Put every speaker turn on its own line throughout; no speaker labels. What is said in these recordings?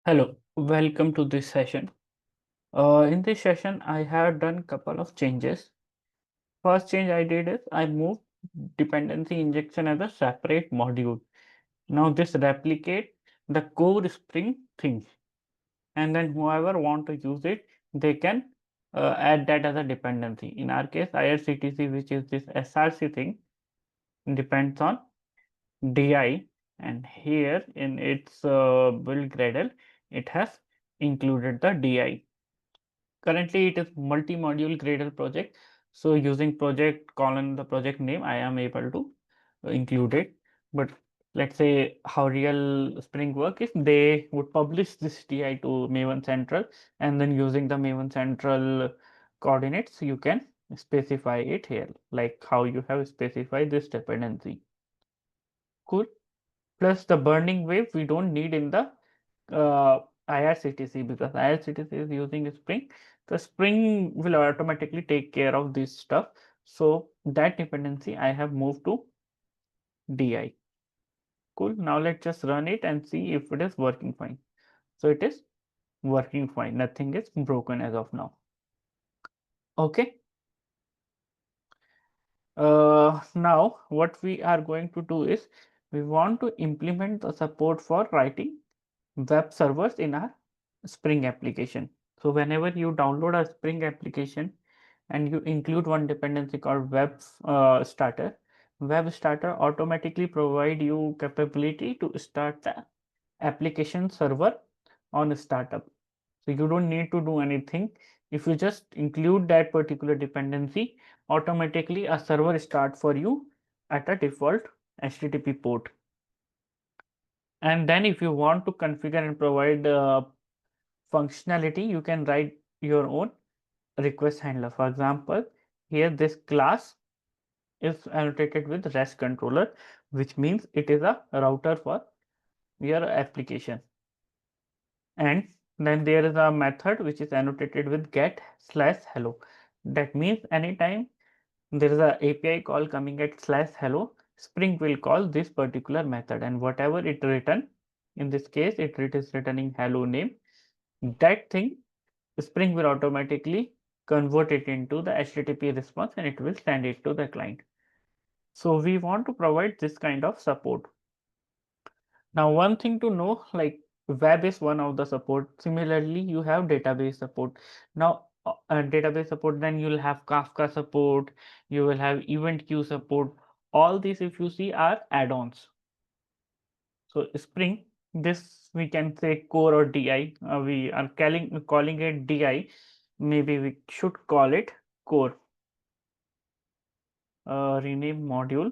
Hello, welcome to this session. In this session, I have done couple of changes. First change I did is I moved dependency injection as a separate module. Now this replicate the core Spring thing, and then whoever want to use it, they can add that as a dependency. In our case, IRCTC, which is this SRC thing, depends on DI, and here in its build Gradle, it has included the DI. Currently, it is multi-module Gradle project. So using project colon the project name, I am able to include it. But let's say how real Spring work is they would publish this TI to Maven Central, and then using the Maven Central coordinates, you can specify it here, like how you have specified this dependency. Cool. Plus the burning wave we don't need in the IRCTC, because IRCTC is using Spring. The Spring will automatically take care of this stuff. So that dependency I have moved to DI. Cool. Now let's just run it and see if it is working fine. So it is working fine. Nothing is broken as of now. Okay. Now what we are going to do is we want to implement the support for writing web servers in our Spring application. So whenever you download a Spring application and you include one dependency called web starter automatically provide you capability to start the application server on startup. So you don't need to do anything. If you just include that particular dependency, automatically a server start for you at a default HTTP port. And then if you want to configure and provide functionality, you can write your own request handler. For example, here this class is annotated with REST controller, which means it is a router for your application. And then there is a method which is annotated with get/hello. That means anytime there is a API call coming at /hello, Spring will call this particular method, and whatever it return, in this case it is returning hello name, that thing Spring will automatically convert it into the HTTP response and it will send it to the client. So we want to provide this kind of support. Now, one thing to know, like web is one of the support. Similarly, you have database support. Now, database support, then you'll have Kafka support, you will have event queue support. All these, if you see, are add-ons. So Spring, this we can say core or DI. We are calling it DI. Maybe we should call it core. Rename module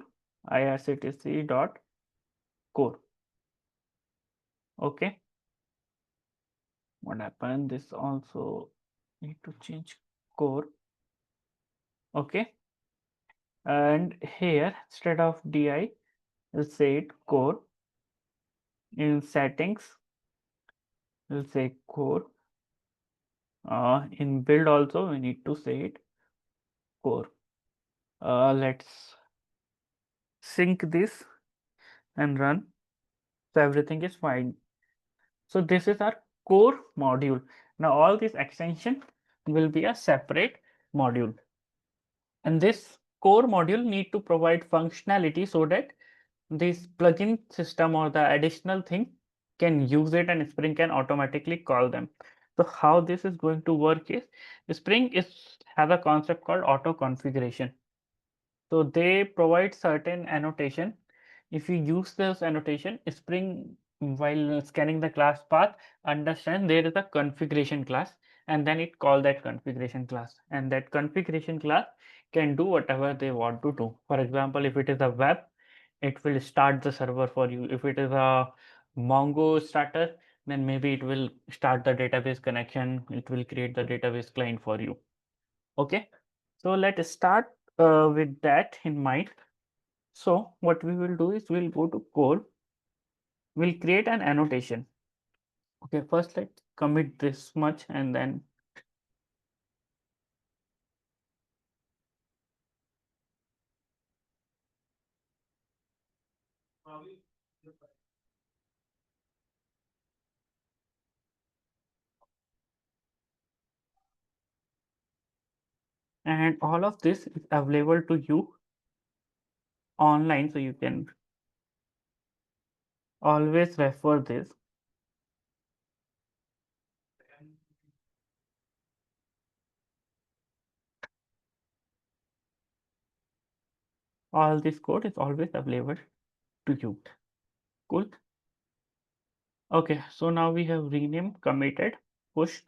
irctc dot core. Okay. What happened? This also need to change core. Okay. And here instead of DI, we'll say it core. In settings, we'll say core. In build also, we need to say it core. Let's sync this and run. So everything is fine. So this is our core module. Now all these extension will be a separate module. And this core module need to provide functionality so that this plugin system or the additional thing can use it and Spring can automatically call them. So how this is going to work is Spring has a concept called auto configuration. So they provide certain annotation. If you use this annotation, Spring, while scanning the class path, understand there is a configuration class, and then it call that configuration class. And that configuration class can do whatever they want to do. For example, if it is a web, it will start the server for you. If it is a Mongo starter, then maybe it will start the database connection. It will create the database client for you. Okay. So let's start with that in mind. So what we will do is we'll go to core. We'll create an annotation. Okay, first let's commit this much and then and all of this is available to you online, so you can always refer this. All this code is always available to you. Cool. Okay, so now we have renamed, committed, pushed.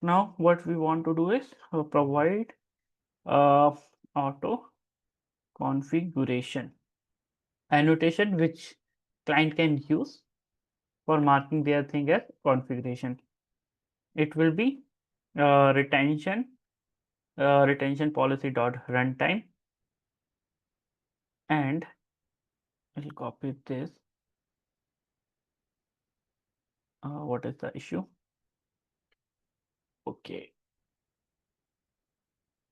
Now what we want to do is provide auto configuration annotation which client can use for marking their thing as configuration. It will be retention policy dot runtime, and I'll copy this. What is the issue? Okay,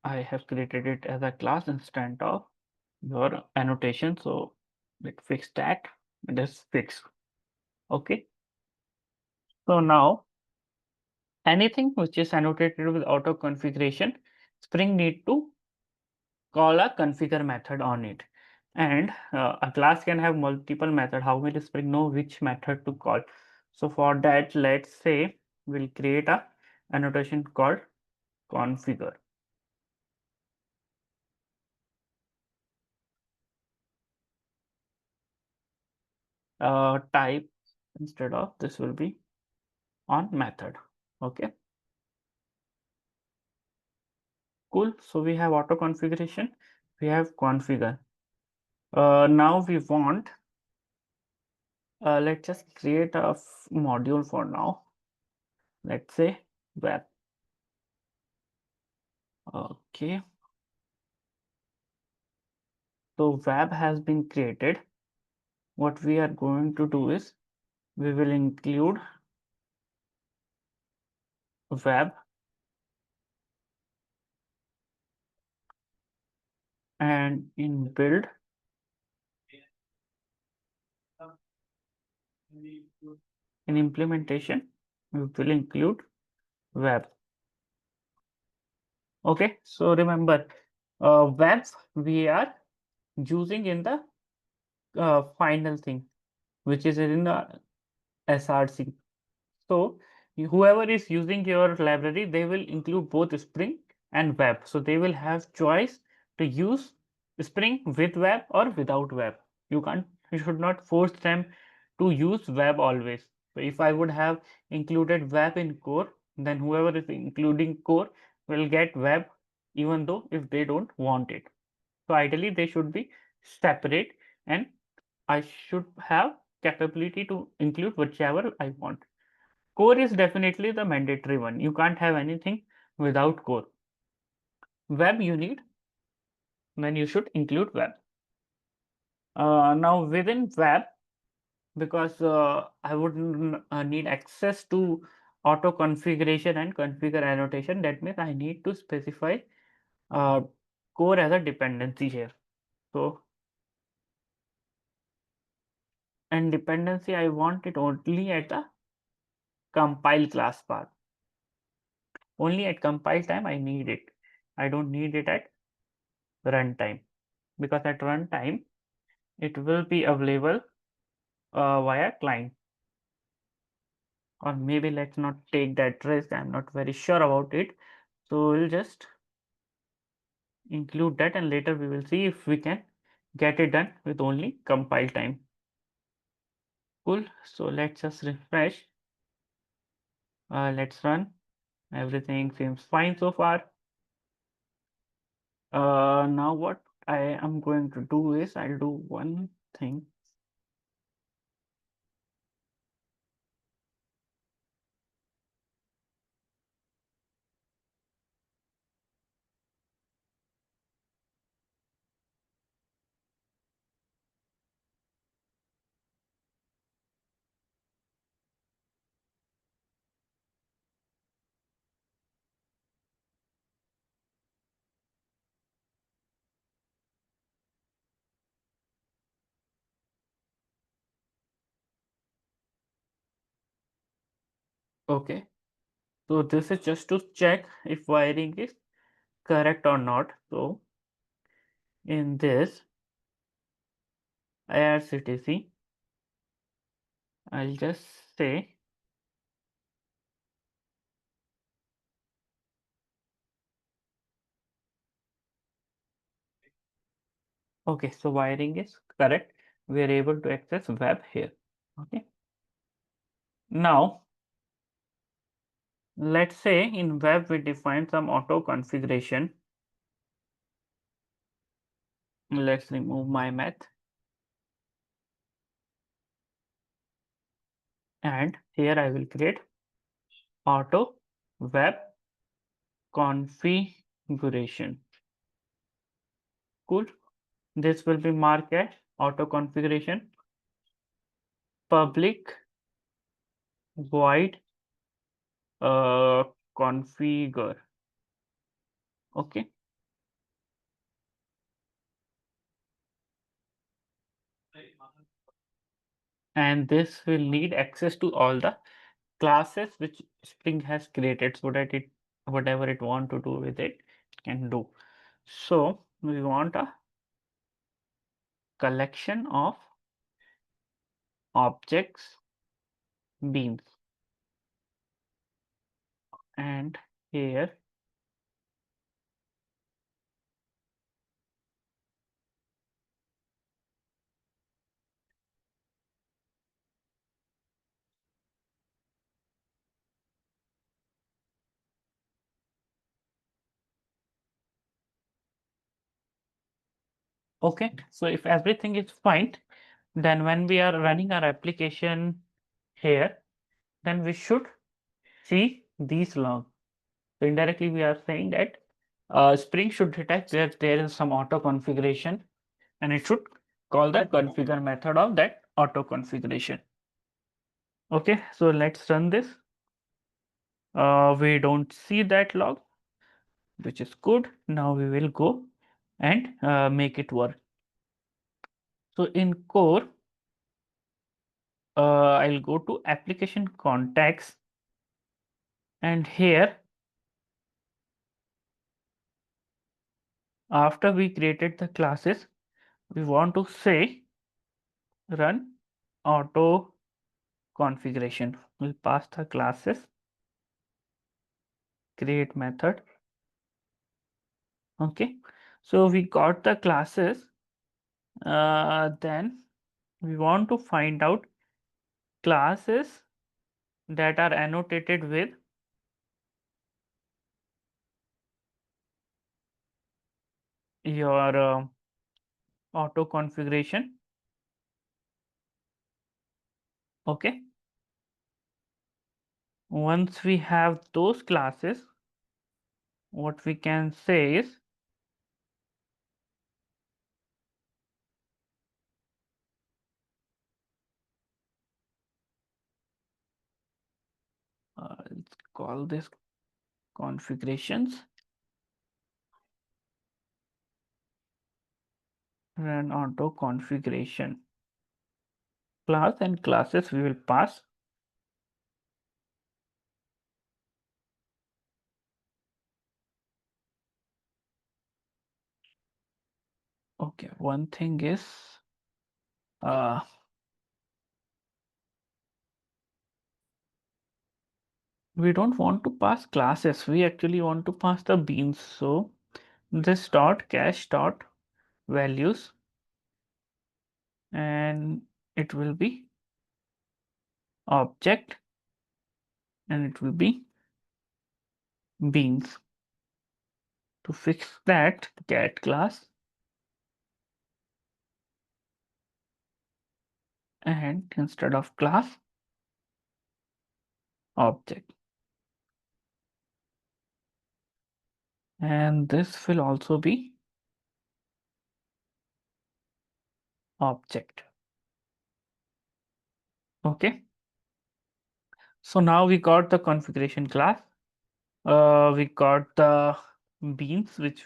I have created it as a class instead of your annotation, so let's fix that. It is fixed. Okay, so now anything which is annotated with auto configuration, Spring need to call a configure method on it. And a class can have multiple method. How will Spring know which method to call? So for that, let's say we'll create a annotation called configure. Type instead of this will be on method. Okay, cool. So we have auto configuration, we have configure. Now we want, let's just create a module for now. Let's say web. Okay, so web has been created. What we are going to do is we will include web and in build in implementation we will include web. Okay, so remember web we are using in the final thing which is in the SRC. So whoever is using your library, they will include both Spring and web. So they will have choice to use Spring with web or without web. You should not force them to use web always. So if I would have included web in core, then whoever is including core will get web even though if they don't want it. So ideally they should be separate, and I should have capability to include whichever I want. Core is definitely the mandatory one. You can't have anything without core. Web you need, then you should include web. Now within web, because I would need access to auto configuration and configure annotation, that means I need to specify uh, core as a dependency here. So, and dependency, I want it only at the compile class path. Only at compile time I need it. I don't need it at runtime, because at runtime it will be available via client. Or maybe let's not take that risk. I'm not very sure about it. So we'll just include that, and later we will see if we can get it done with only compile time. Cool. So let's just refresh. Let's run. Everything seems fine so far. Now what I am going to do is I'll do one thing. Okay. So this is just to check if wiring is correct or not. So in this IRCTC, I'll just say okay, so wiring is correct. We are able to access web here. Okay. Now let's say in web we define some auto configuration. Let's remove my math, and here I will create auto web configuration. Cool. This will be marked as auto configuration public void configure. Okay. And this will need access to all the classes which Spring has created so that it whatever it want to do with it can do. So we want a collection of objects beans, and here okay. So if everything is fine, then when we are running our application here, then we should see these logs. So indirectly we are saying that Spring should detect that there is some auto configuration, and it should call the configure method of that auto configuration. Okay, so let's run this. We don't see that log, which is good. Now we will go and make it work. So in core, I'll go to application context, and here after we created the classes, we want to say run auto configuration. We'll pass the classes, create method. Okay, so we got the classes. Then we want to find out classes that are annotated with your auto configuration. Okay, once we have those classes, what we can say is let's call this configurations, run auto configuration class, and classes we will pass okay. One thing is uh, we don't want to pass classes, we actually want to pass the beans. So this dot cache dot values, and it will be object, and it will be beans. To fix that, get class, and instead of class, object, and this will also be object. Okay, so now we got the configuration class, we got the beans which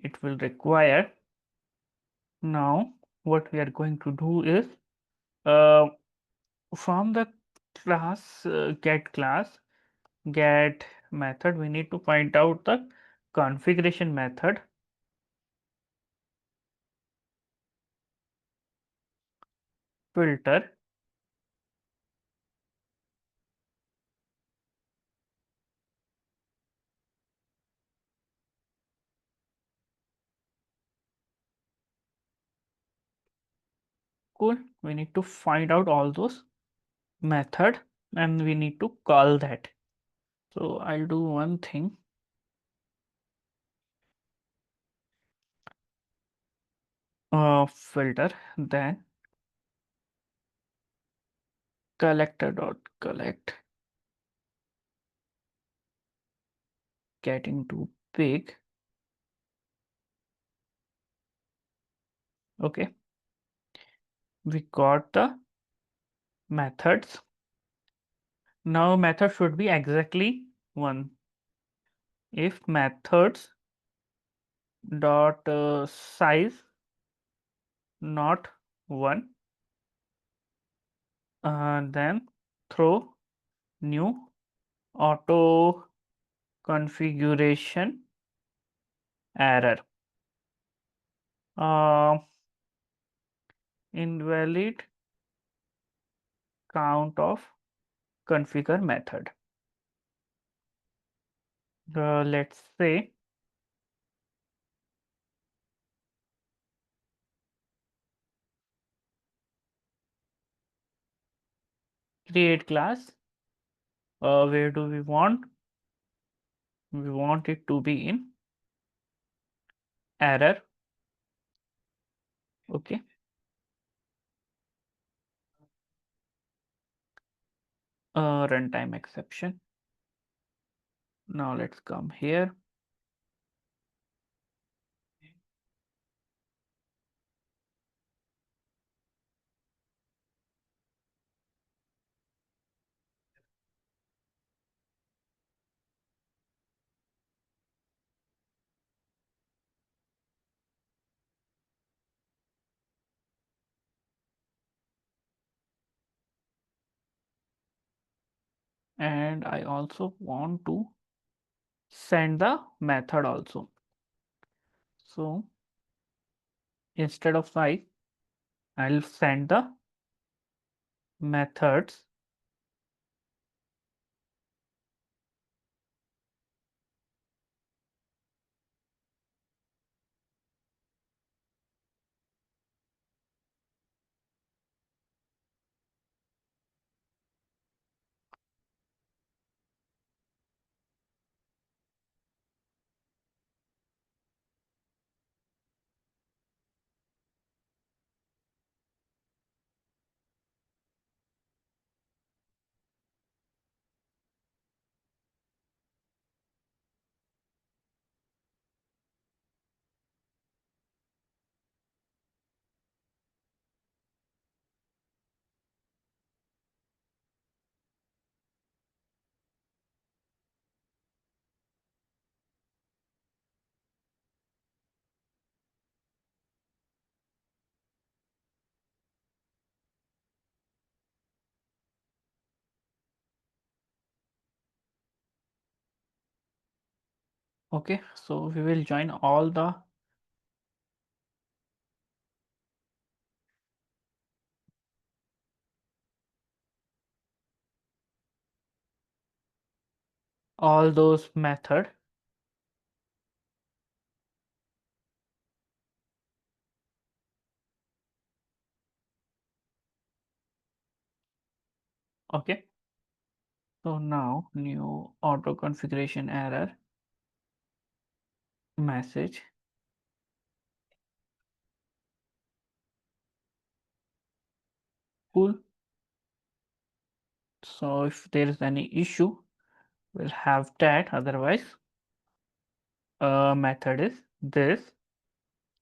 it will require. Now what we are going to do is uh, from the class get method, we need to find out the configuration method filter cool. We need to find out all those method and we need to call that. So I'll do one thing. Filter, then collector dot collect getting too big. Okay, we got the methods. Now method should be exactly one. If methods dot size not one, then throw new auto configuration error. Uh, Invalid count of configure method. Let's say create class. Where do we want? We want it to be in error. Okay. Runtime exception. Now let's come here. And I also want to send the method also. So instead of size, I'll send the methods. Okay, so we will join all those method. Okay. So now new auto configuration error message. Cool. So if there is any issue, we'll have that. Otherwise, method is this,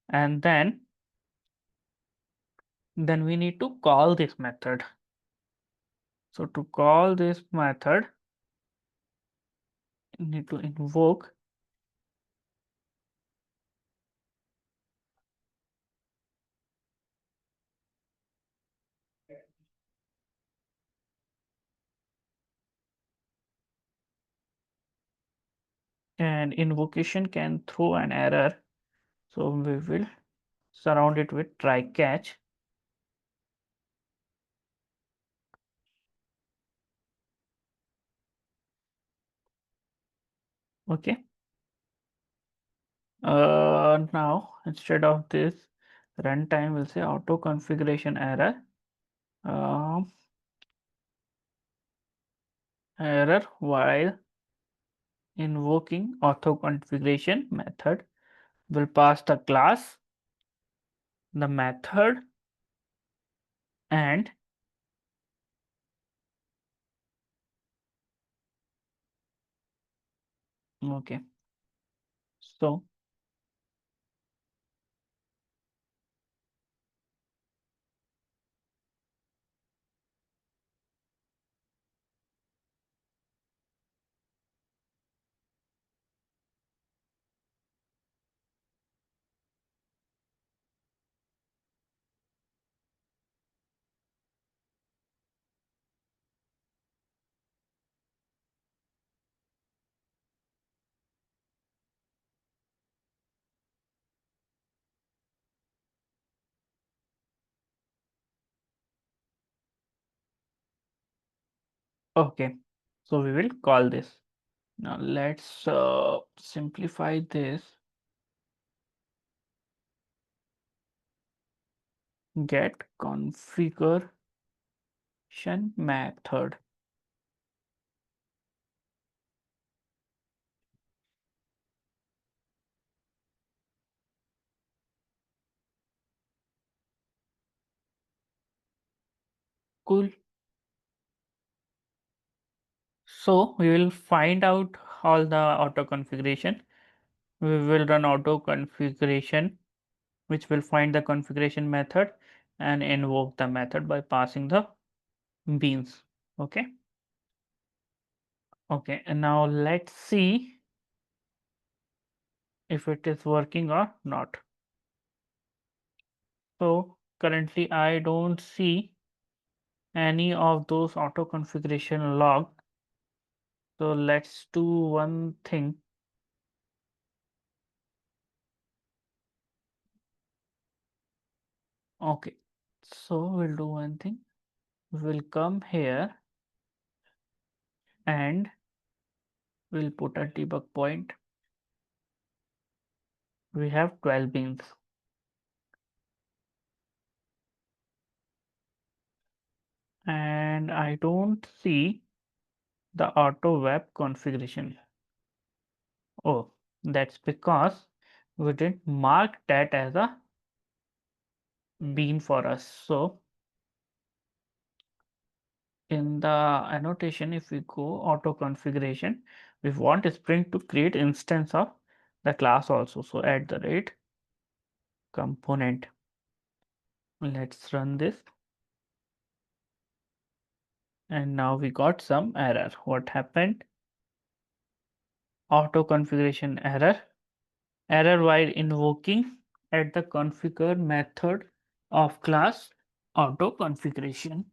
and then we need to call this method. So to call this method, you need to invoke and invocation can throw an error. So we will surround it with try catch. Okay. Now instead of this runtime, we'll say auto configuration error. Um, Error while invoking auto configuration method will pass the class, the method, and okay. So okay. So we will call this. Now let's simplify this. Get configuration method. Cool. So we will find out all the auto configuration. We will run auto configuration, which will find the configuration method and invoke the method by passing the beans. Okay. Okay. And now let's see if it is working or not. So currently I don't see any of those auto configuration log. So let's do one thing. Okay. So we'll do one thing. We'll come here and we'll put a debug point. We have 12 beans. And I don't see the auto web configuration. Oh, that's because we didn't mark that as a bean for us. So in the annotation, if we go auto configuration, we want Spring to create instance of the class also. So at the rate component. Let's run this. And now we got some error. What happened? Auto configuration error. Error while invoking at the configure method of class auto configuration.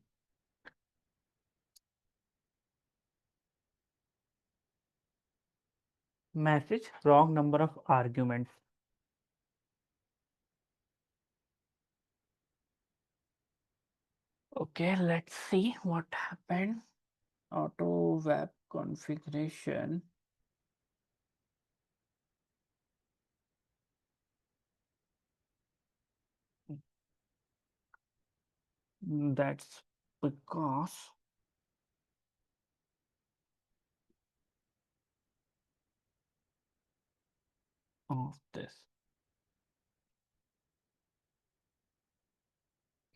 Message wrong number of arguments. Okay, let's see what happened. Auto web configuration. That's because of this.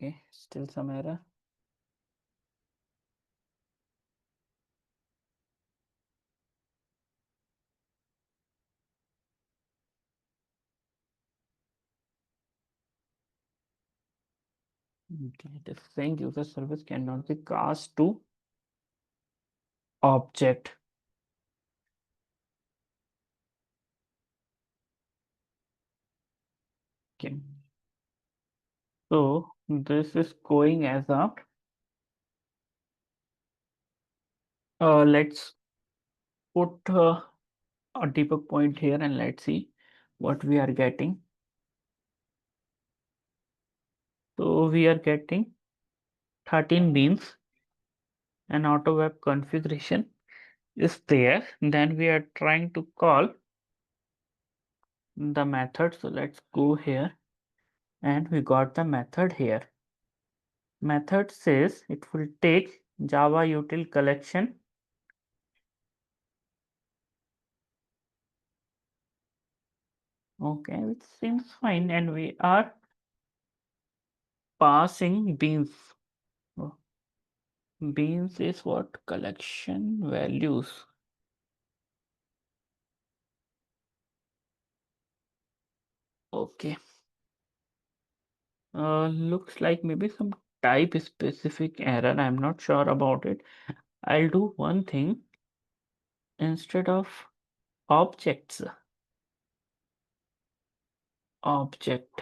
Okay, still some error. Okay, it is saying user service cannot be cast to object. Okay. So this is going as a let's put a debug point here and let's see what we are getting. So we are getting 13 beans and auto web configuration is there. Then we are trying to call the method. So let's go here and we got the method here. Method says it will take Java util collection. Okay, which seems fine, and we are passing beans. Oh, beans is what? Collection values. Okay. Looks like maybe some type specific error. I'm not sure about it. I'll do one thing. Instead of objects, object,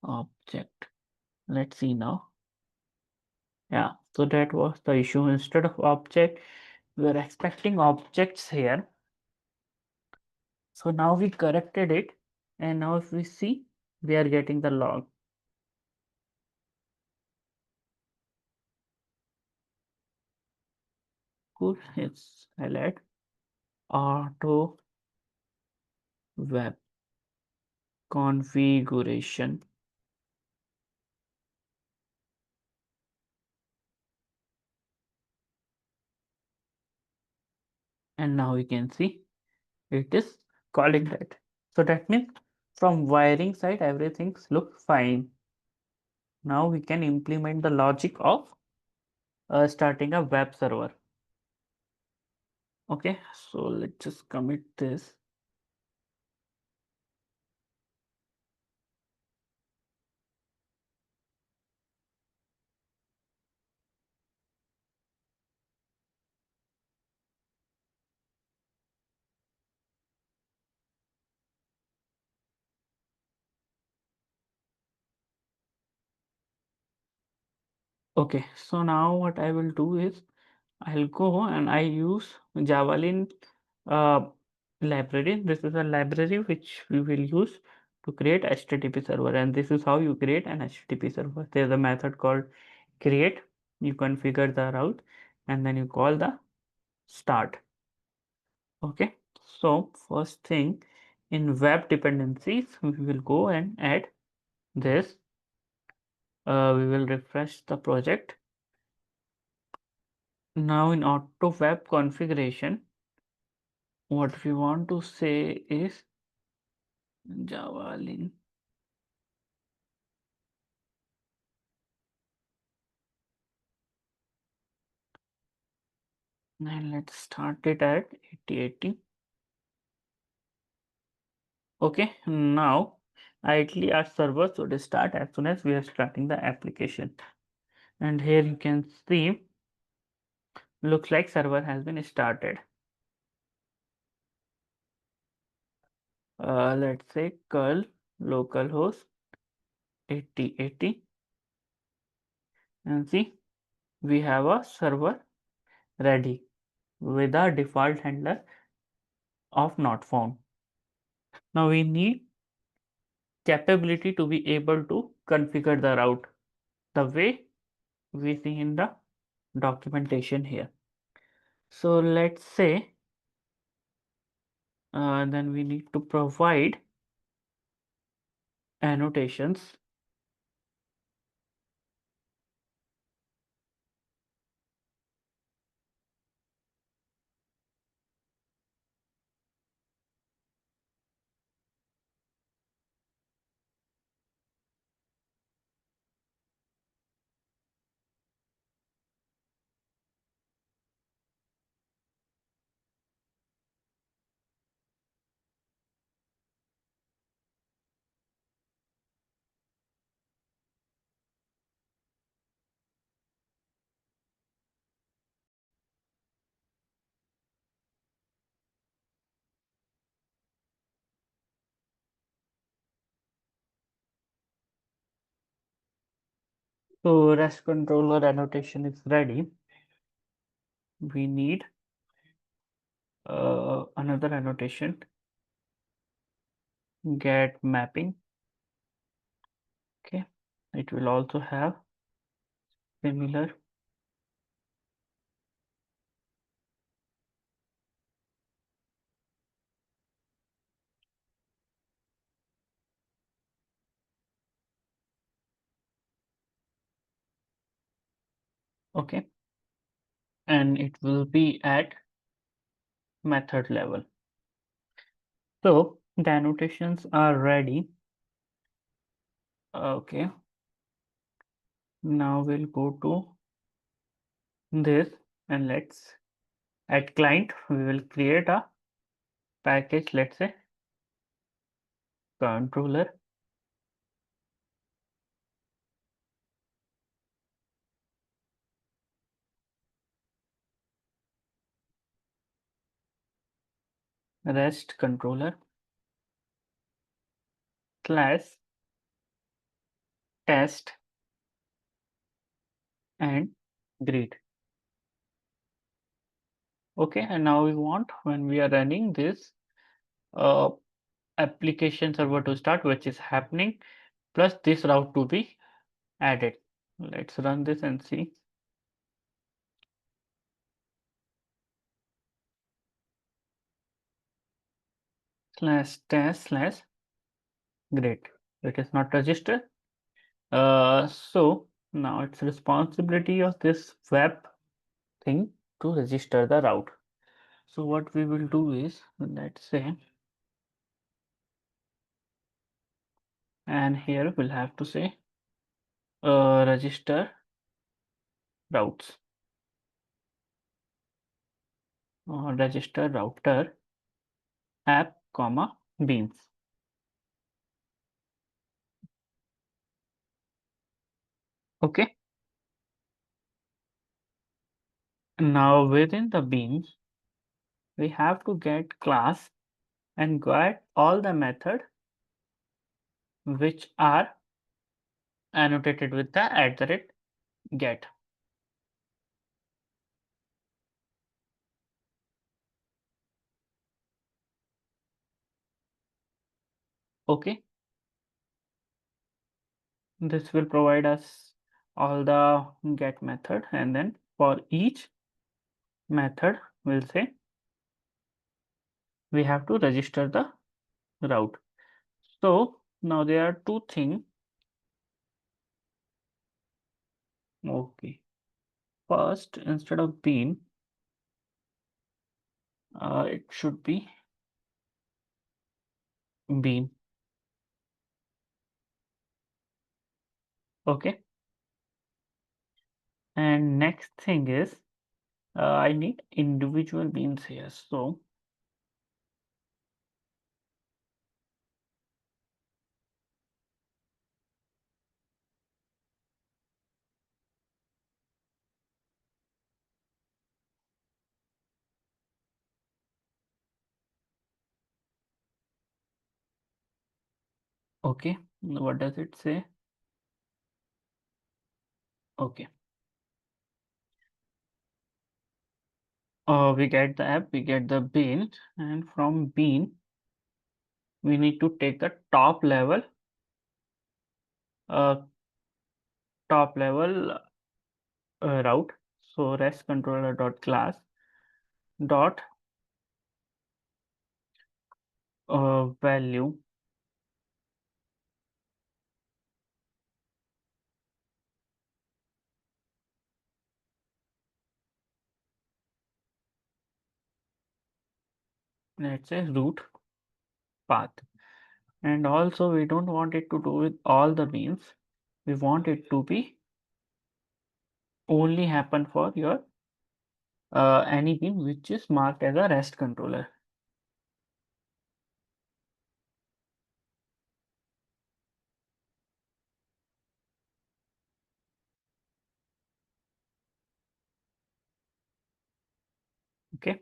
object. Let's see now. Yeah, so that was the issue. Instead of object, we're expecting objects here. So now we corrected it. And now if we see, we are getting the log. Cool. It's highlight auto web configuration. And now we can see it is calling that. So that means from wiring side, everything looks fine. Now we can implement the logic of starting a web server. Okay, so let's just commit this. Okay, so now what I will do is I'll go and I use Javelin uh, library. This is a library which we will use to create HTTP server, and this is how you create an HTTP server. There's a method called create. You configure the route and then you call the start. Okay, so first thing in web dependencies, we will go and add this. We will refresh the project. Now in auto web configuration, what we want to say is Java link. And let's start it at 8080. Okay, now ideally our server should start as soon as we are starting the application. And here you can see, looks like server has been started. Let's say curl localhost 8080 and see we have a server ready with a default handler of not found. Now we need capability to be able to configure the route the way we see in the documentation here. So let's say then we need to provide annotations. So REST controller annotation is ready. We need Another annotation, get mapping. Okay, it will also have similar. Okay, and it will be at method level. So the annotations are ready. Okay, now we'll go to this and let's at client we will create a package, let's say controller rest controller class test and greet. Okay, and now we want when we are running this uh, application server to start, which is happening, plus this route to be added. Let's run this and see. Slash test slash great. It is not registered. So now it's responsibility of this web thing to register the route. So what we will do is, let's say, and here we'll have to say register routes, register router app comma beans. Okay, now within the beans we have to get class and get all the method which are annotated with the @get. Okay, this will provide us all the get method, and then for each method we'll say we have to register the route. So now there are two things. Okay, first instead of bean it should be bean. Okay, and next thing is I need individual beans here. So okay, what does it say? Okay, we get the app, we get the bean, and from bean we need to take the uh, top level route. So rest controller dot class dot value, let's say route path. And also we don't want it to do with all the beans. We want it to be only happen for your any bean which is marked as a rest controller. Okay,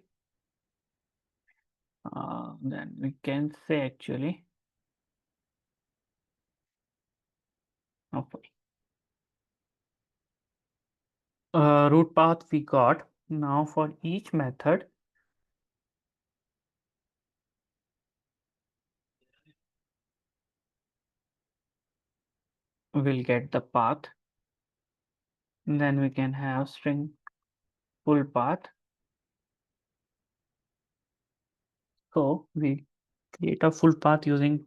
then we can say actually okay. Route path we got. Now for each method we'll get the path. Then we can have string full path. So we create a full path using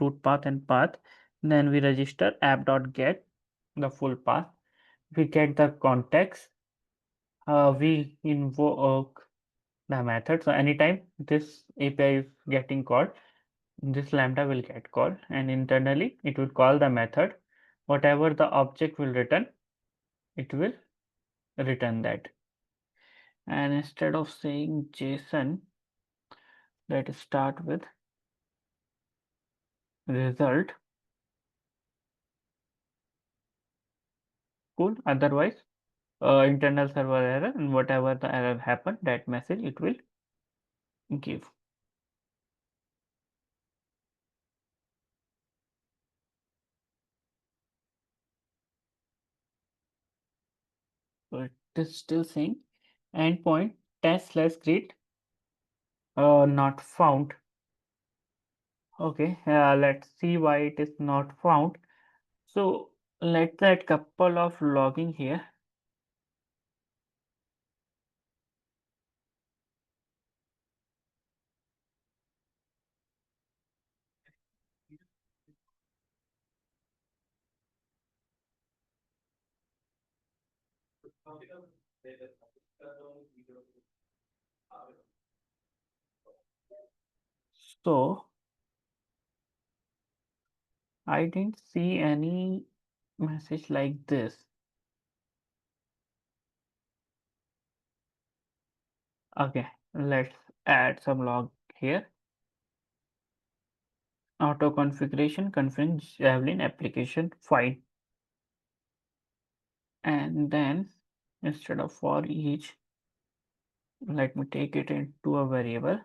root path and path. Then we register app.get the full path. We get the context. We invoke the method. So anytime this API is getting called, this lambda will get called, and internally it will call the method. Whatever the object will return, it will return that. And instead of saying JSON, let's start with result. Cool. Otherwise, internal server error, and whatever the error happened, that message it will give. So it is still saying endpoint test/greet not found. Okay, let's see why it is not found. So let's add couple of logging here. So I didn't see any message like this. Okay, let's add some log here. Auto configuration config Javelin application fine. And then instead of for each, let me take it into a variable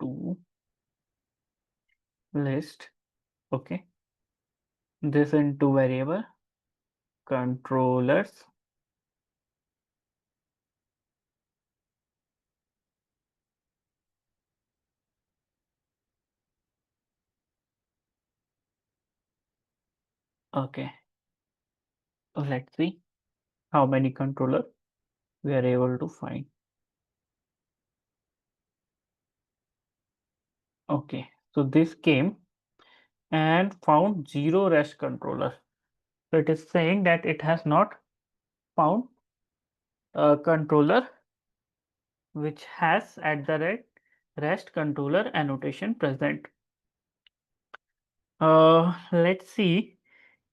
to list. Okay, this into variable controllers. Okay, let's see how many controller we are able to find. Okay, so this came and found 0 REST controller. So it is saying that it has not found a controller which has at the rate REST controller annotation present. Let's see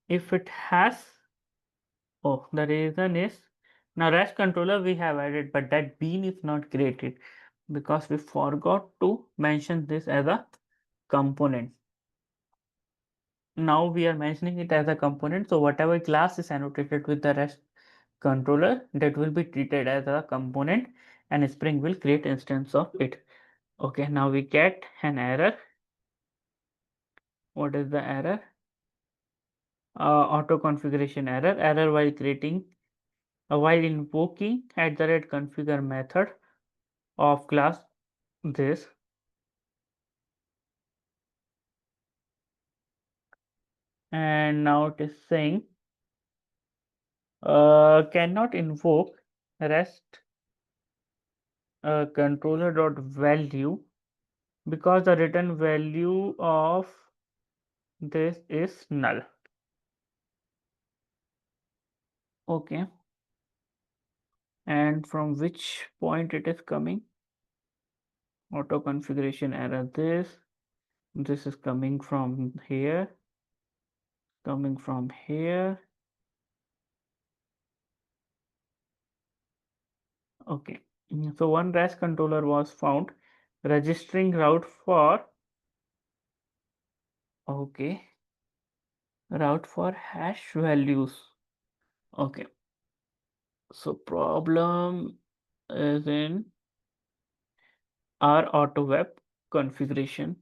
if it has. Oh, the reason is now REST controller we have added, but that bean is not created because we forgot to mention this as a component. Now we are mentioning it as a component, so whatever class is annotated with the REST controller, that will be treated as a component and Spring will create instance of it. Okay, now we get an error. What is the error? Auto configuration error while creating while invoking @configure method of class this. And now it is saying cannot invoke REST controller dot value because the return value of this is null. Okay, and from which point it is coming? Auto configuration error. This is coming from here, coming from here. Okay, so one REST controller was found registering route for route for hash values. Okay, so problem is in our auto web configuration.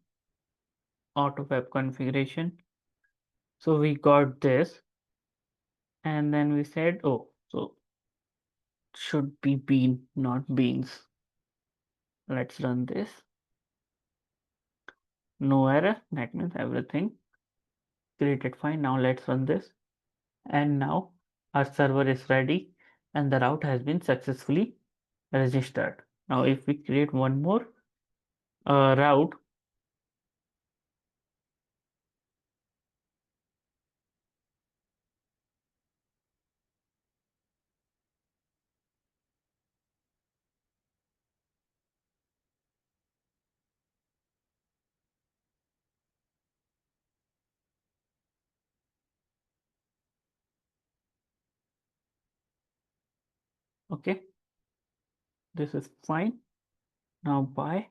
So we got this, and then we said, oh, so should be bean, not beans. Let's run this. No error. That means everything created fine. Now let's run this. And now our server is ready and the route has been successfully registered. Now if we create one more route, okay, this is fine. Now buy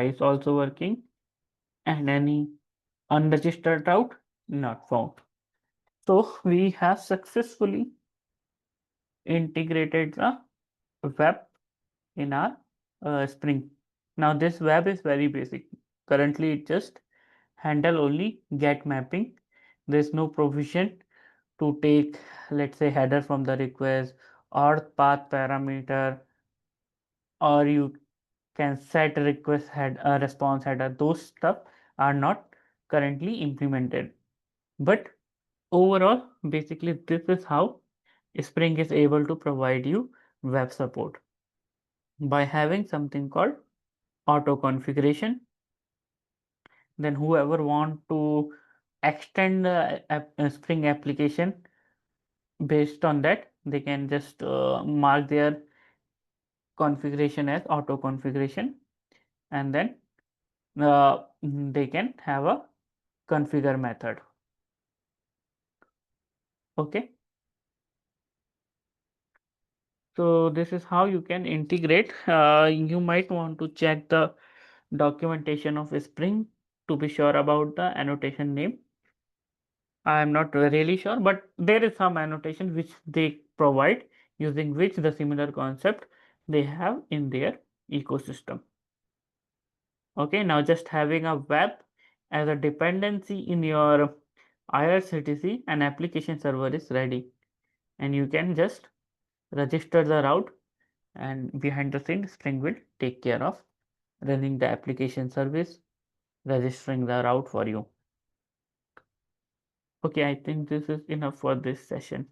is also working, and any unregistered route not found. So we have successfully integrated the web in our Spring. Now this web is very basic. Currently it just handle only get mapping. There's no provision to take, let's say, header from the request or path parameter, or you can set request head response header. Those stuff are not currently implemented. But overall, basically this is how Spring is able to provide you web support by having something called auto configuration. Then whoever want to extend Spring application, based on that they can just mark their configuration as auto configuration, and then they can have a configure method. Okay, so this is how you can integrate. You might want to check the documentation of Spring to be sure about the annotation name. I am not really sure, but there is some annotation which they provide, using which the similar concept they have in their ecosystem. Okay, now just having a web as a dependency in your IRCTC and application server is ready, and you can just register the route, and behind the scenes Spring will take care of running the application service, registering the route for you. Okay, I think this is enough for this session.